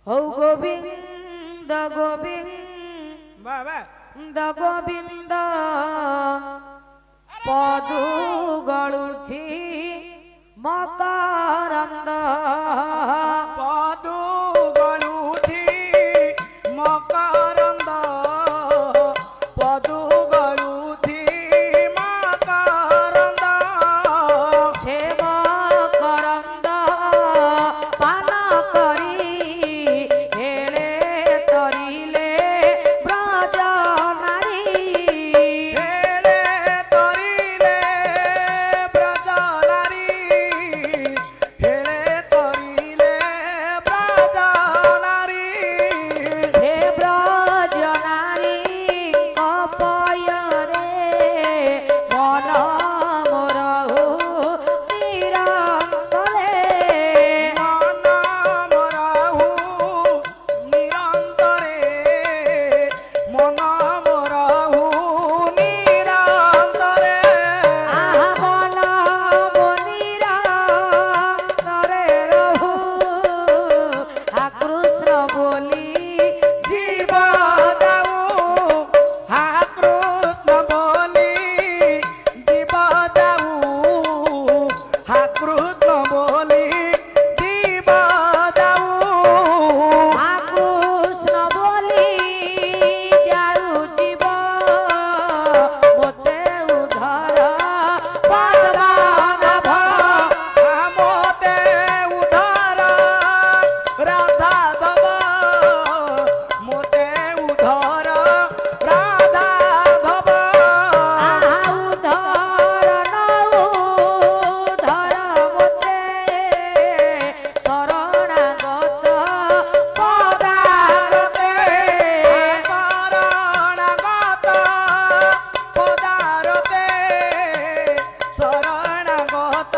हो गोविंद गोविंद गोविंद पदु गळुछि मकरंद पदु गळुछि मकरंद पदु गळुछि मकरंद से मकरंद पान करी हेले तरिले ब्रज नारी हेले तरिले ब्रज नारी हेले तरिले ब्रज नारी से ब्रज नारी कपय रे मन मोरहु निरंतरे मन मोरहु निरंतरे मन मोरहु निरंतरे आहा मन निरंतरे रहु आ कृष्ण बोली जीव दाऊ हा कृष्ण बोली जीव दाऊ हा कृष्ण बोली जीव दाऊ आ कृष्ण बोली जाऊ जीव मोते उधर पद्मनाभ मोते उधर राधा धव मोते उधर राधा धव आहा उधर नौ धर मोते शरणागत पदारते शरणागत पदारते शरणागत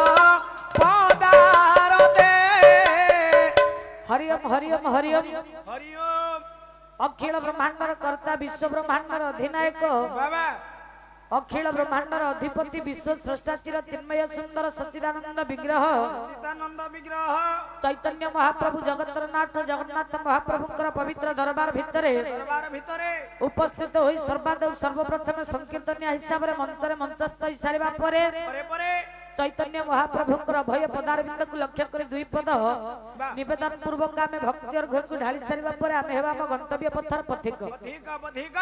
पदारते हरिओम हरिओम हरिओम हरि ओम अखिल ब्रह्मांडर कर्ता विश्व ब्रह्मांडर अधिनायक बाबा अखिल ब्रह्मांडर अधिपति विश्व स्रष्टाचिर चिन्मय सुंदर सच्चिदानंद विग्रह चिदानंद विग्रह चैतन्य महाप्रभु जगतरनाथ जगन्नाथ महाप्रभुंकर पवित्र दरबार भितरे दरबार भितरे उपस्थित होई सर्वादौ सर्वप्रथम संकीर्तन्य हिसाब रे मंचरे मंचस्थ होई सारिबा परे परे परे चैतन्य महाप्रभुंकर भय पदारविंद को लक्ष्य कर दुई पद निवेदन पूर्वक आमे भक्ति और घय को ढाली सारिबा परे आमे हेबा हम गंतव्य पथर पथिक अधिक अधिक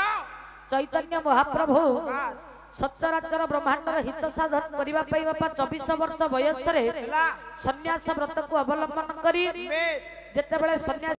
चैतन्य महाप्रभु बास सचराचर ब्रह्मांडर हित साधन करिबा पई बापा 24 वर्ष बयस रे ला सन्यास व्रत को अवलंबन करी बेस जेतेबेले सन्यास